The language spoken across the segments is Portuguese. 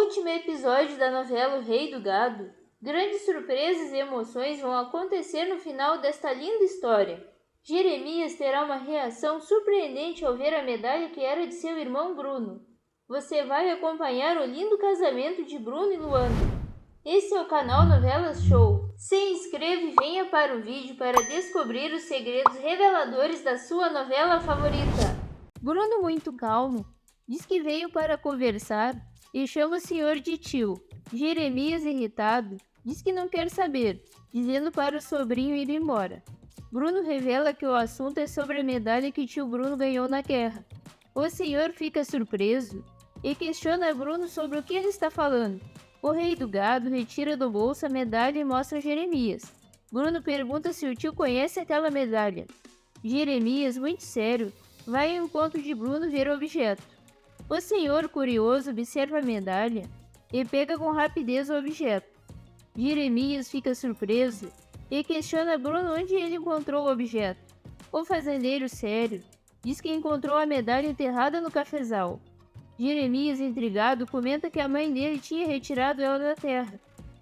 último episódio da novela O Rei do Gado, grandes surpresas e emoções vão acontecer no final desta linda história. Jeremias terá uma reação surpreendente ao ver a medalha que era de seu irmão Bruno. Você vai acompanhar o lindo casamento de Bruno e Luana. Esse é o canal Novelas Show. Se inscreva e venha para o vídeo para descobrir os segredos reveladores da sua novela favorita. Bruno, muito calmo, diz que veio para conversar e chama o senhor de tio. Jeremias, irritado, diz que não quer saber, dizendo para o sobrinho ir embora. Bruno revela que o assunto é sobre a medalha que tio Bruno ganhou na guerra. O senhor fica surpreso e questiona Bruno sobre o que ele está falando. O rei do gado retira do bolso a medalha e mostra a Jeremias. Bruno pergunta se o tio conhece aquela medalha. Jeremias, muito sério, vai ao encontro de Bruno ver o objeto. O senhor, curioso, observa a medalha e pega com rapidez o objeto. Jeremias fica surpreso e questiona Bruno onde ele encontrou o objeto. O fazendeiro, sério, diz que encontrou a medalha enterrada no cafezal. Jeremias, intrigado, comenta que a mãe dele tinha retirado ela da terra.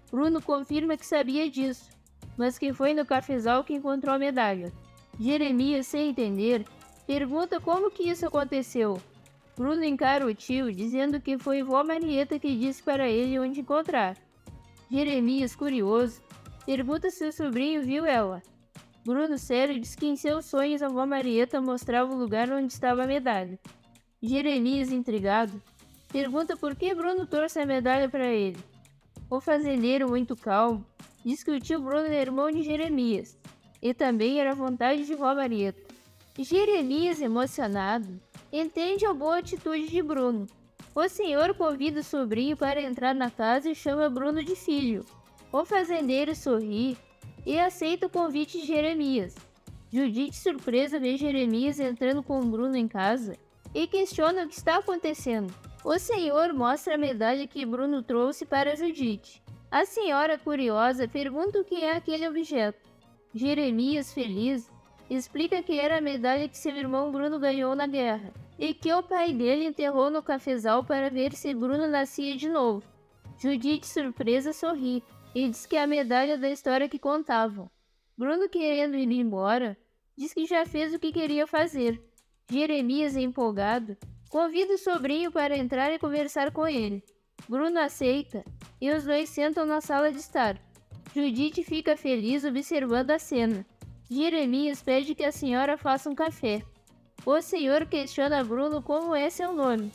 Bruno confirma que sabia disso, mas que foi no cafezal que encontrou a medalha. Jeremias, sem entender, pergunta como que isso aconteceu. Bruno encara o tio, dizendo que foi vó Marieta que disse para ele onde encontrar. Jeremias, curioso, pergunta se o sobrinho viu ela. Bruno, sério, diz que em seus sonhos a vó Marieta mostrava o lugar onde estava a medalha. Jeremias, intrigado, pergunta por que Bruno trouxe a medalha para ele. O fazendeiro, muito calmo, diz que o tio Bruno era irmão de Jeremias e também era vontade de vó Marieta. Jeremias, emocionado, entende a boa atitude de Bruno. O senhor convida o sobrinho para entrar na casa e chama Bruno de filho. O fazendeiro sorri e aceita o convite de Jeremias. Judite, surpresa, vê Jeremias entrando com Bruno em casa e questiona o que está acontecendo. O senhor mostra a medalha que Bruno trouxe para Judite. A senhora, curiosa, pergunta o que é aquele objeto. Jeremias, feliz, explica que era a medalha que seu irmão Bruno ganhou na guerra e que o pai dele enterrou no cafezal para ver se Bruno nascia de novo. Judite, surpresa, sorri e diz que é a medalha da história que contavam. Bruno, querendo ir embora, diz que já fez o que queria fazer. Jeremias, empolgado, convida o sobrinho para entrar e conversar com ele. Bruno aceita e os dois sentam na sala de estar. Judite fica feliz observando a cena. Jeremias pede que a senhora faça um café. O senhor questiona Bruno como é seu nome.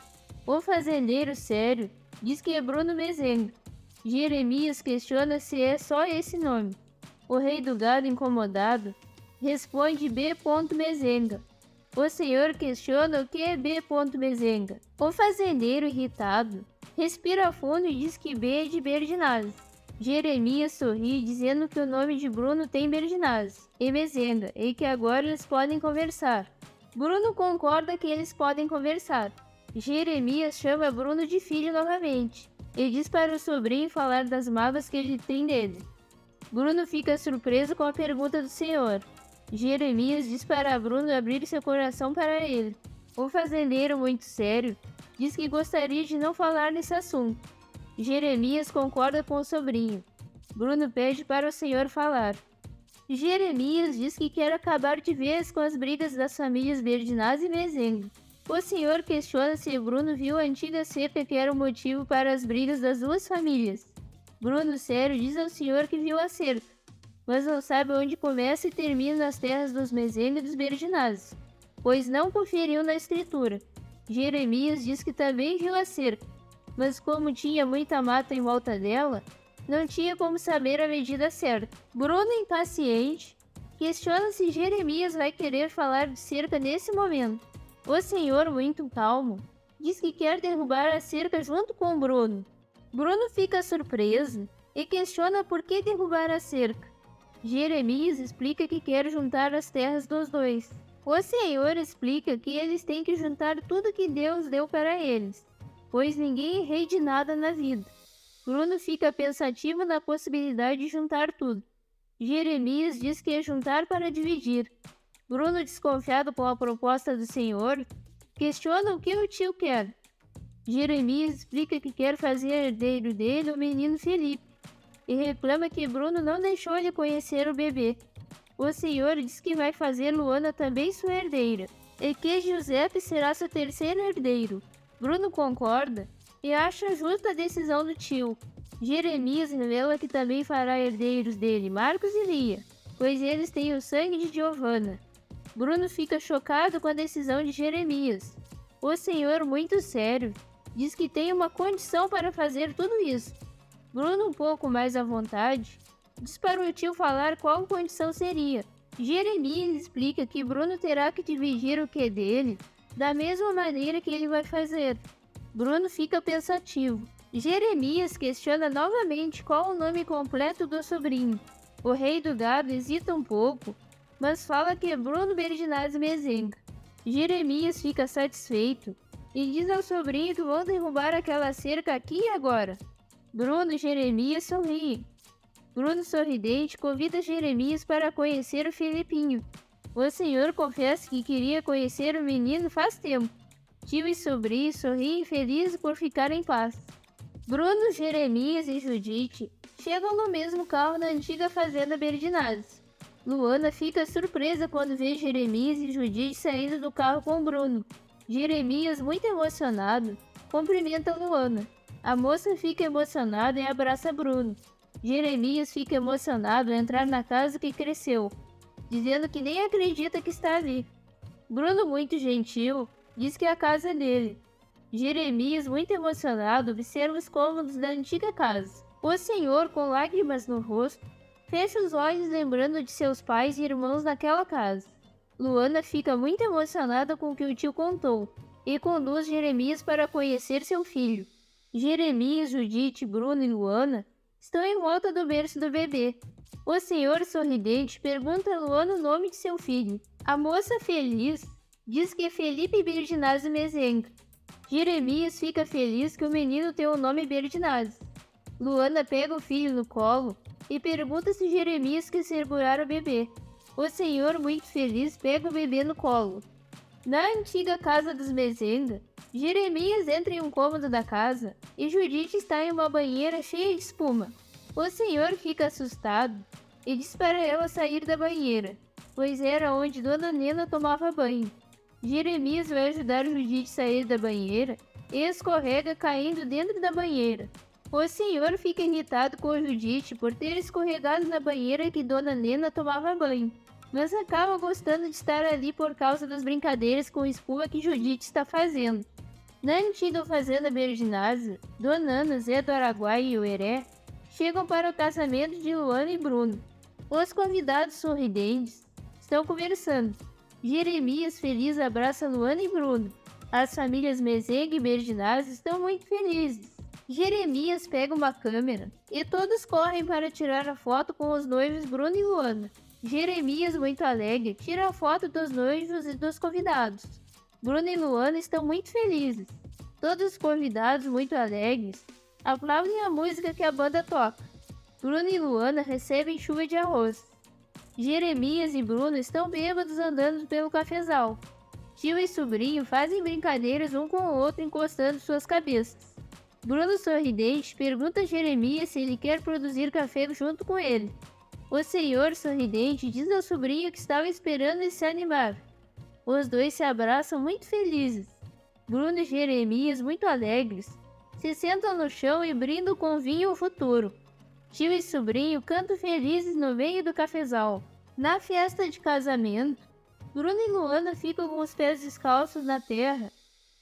O fazendeiro, sério, diz que é Bruno Mezenga. Jeremias questiona se é só esse nome. O rei do gado, incomodado, responde B. Mezenga. O senhor questiona o que é B. Mezenga. O fazendeiro, irritado, respira fundo e diz que B é de Berdinazes. Jeremias sorri, dizendo que o nome de Bruno tem Berdinazes e Mezenga e que agora eles podem conversar. Bruno concorda que eles podem conversar. Jeremias chama Bruno de filho novamente e diz para o sobrinho falar das mágoas que ele tem dele. Bruno fica surpreso com a pergunta do senhor. Jeremias diz para Bruno abrir seu coração para ele. O fazendeiro, muito sério, diz que gostaria de não falar nesse assunto. Jeremias concorda com o sobrinho. Bruno pede para o senhor falar. Jeremias diz que quer acabar de vez com as brigas das famílias Berdinazes e Mezenga. O senhor questiona se Bruno viu a antiga cerca que era o motivo para as brigas das duas famílias. Bruno, sério, diz ao senhor que viu a cerca, mas não sabe onde começa e termina nas terras dos Mezenga e dos Berdinazes, pois não conferiu na escritura. Jeremias diz que também viu a cerca, mas como tinha muita mata em volta dela, não tinha como saber a medida certa. Bruno, impaciente, questiona se Jeremias vai querer falar de cerca nesse momento. O senhor, muito calmo, diz que quer derrubar a cerca junto com Bruno. Bruno fica surpreso e questiona por que derrubar a cerca. Jeremias explica que quer juntar as terras dos dois. O senhor explica que eles têm que juntar tudo que Deus deu para eles, pois ninguém é rei de nada na vida. Bruno fica pensativo na possibilidade de juntar tudo. Jeremias diz que é juntar para dividir. Bruno, desconfiado com a proposta do senhor, questiona o que o tio quer. Jeremias explica que quer fazer herdeiro dele o menino Felipe e reclama que Bruno não deixou ele conhecer o bebê. O Senhor diz que vai fazer Luana também sua herdeira e que Giuseppe será seu terceiro herdeiro. Bruno concorda e acha justa a decisão do tio. Jeremias revela que também fará herdeiros dele Marcos e Lia, pois eles têm o sangue de Giovanna. Bruno fica chocado com a decisão de Jeremias. O Senhor, muito sério, diz que tem uma condição para fazer tudo isso. Bruno, um pouco mais à vontade, diz para o tio falar qual condição seria. Jeremias explica que Bruno terá que dividir o que dele da mesma maneira que ele vai fazer. Bruno fica pensativo. Jeremias questiona novamente qual o nome completo do sobrinho. O rei do gado hesita um pouco, mas fala que é Bruno Berdinazzi Mezenga. Jeremias fica satisfeito e diz ao sobrinho que vão derrubar aquela cerca aqui e agora. Bruno e Jeremias sorriem. Bruno, sorridente, convida Jeremias para conhecer o Felipinho. O senhor confessa que queria conhecer o menino faz tempo. Tio e sobrinho sorriem felizes por ficar em paz. Bruno, Jeremias e Judite chegam no mesmo carro na antiga fazenda Berdinazzi. Luana fica surpresa quando vê Jeremias e Judite saindo do carro com Bruno. Jeremias, muito emocionado, cumprimenta Luana. A moça fica emocionada e abraça Bruno. Jeremias fica emocionado ao entrar na casa que cresceu, dizendo que nem acredita que está ali. Bruno, muito gentil, diz que a casa é dele. Jeremias, muito emocionado, observa os cômodos da antiga casa. O senhor, com lágrimas no rosto, fecha os olhos lembrando de seus pais e irmãos naquela casa. Luana fica muito emocionada com o que o tio contou e conduz Jeremias para conhecer seu filho. Jeremias, Judite, Bruno e Luana estão em volta do berço do bebê. O senhor, sorridente, pergunta a Luana o nome de seu filho. A moça, feliz, diz que é Felipe Berdinazzi Mezenga. Jeremias fica feliz que o menino tem o nome Berdinazzi. Luana pega o filho no colo e pergunta se Jeremias quer segurar o bebê. O senhor, muito feliz, pega o bebê no colo. Na antiga casa dos Mezenga, Jeremias entra em um cômodo da casa e Judite está em uma banheira cheia de espuma. O senhor fica assustado e diz para ela sair da banheira, pois era onde Dona Nena tomava banho. Jeremias vai ajudar Judite a sair da banheira e escorrega caindo dentro da banheira. O senhor fica irritado com Judite por ter escorregado na banheira que Dona Nena tomava banho, mas acaba gostando de estar ali por causa das brincadeiras com espuma que Judite está fazendo. Na antiga fazenda Berdinazzi, Dona Ana, Zé do Araguaia e o Heré chegam para o casamento de Luana e Bruno. Os convidados sorridentes estão conversando. Jeremias, feliz, abraça Luana e Bruno. As famílias Mezenga e Berdinazzi estão muito felizes. Jeremias pega uma câmera e todos correm para tirar a foto com os noivos Bruno e Luana. Jeremias, muito alegre, tira a foto dos noivos e dos convidados. Bruno e Luana estão muito felizes. Todos os convidados, muito alegres, aplaudem a música que a banda toca. Bruno e Luana recebem chuva de arroz. Jeremias e Bruno estão bêbados andando pelo cafezal. Tio e sobrinho fazem brincadeiras um com o outro encostando suas cabeças. Bruno, sorridente, pergunta a Jeremias se ele quer produzir café junto com ele. O senhor, sorridente, diz ao sobrinho que estava esperando ele se animar. Os dois se abraçam muito felizes. Bruno e Jeremias, muito alegres, se sentam no chão e brindam com vinho o futuro. Tio e sobrinho cantam felizes no meio do cafezal. Na festa de casamento, Bruno e Luana ficam com os pés descalços na terra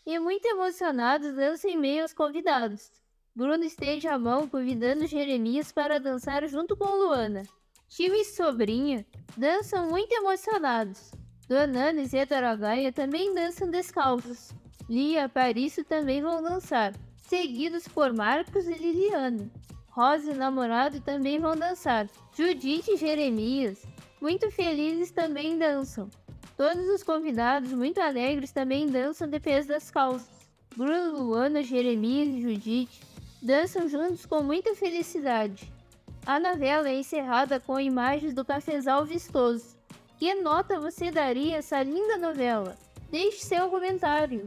e, muito emocionados, dançam em meio aos convidados. Bruno estende a mão convidando Jeremias para dançar junto com Luana. Tio e sobrinha dançam muito emocionados. Dona Ana e Zé do Araguaia também dançam descalços. Lia e Aparício também vão dançar, seguidos por Marcos e Liliana. Rosa e namorado também vão dançar. Judite e Jeremias, muito felizes, também dançam. Todos os convidados, muito alegres, também dançam de pés das calças. Bruno, Luana, Jeremias e Judite dançam juntos com muita felicidade. A novela é encerrada com imagens do cafezal vistoso. Que nota você daria a essa linda novela? Deixe seu comentário.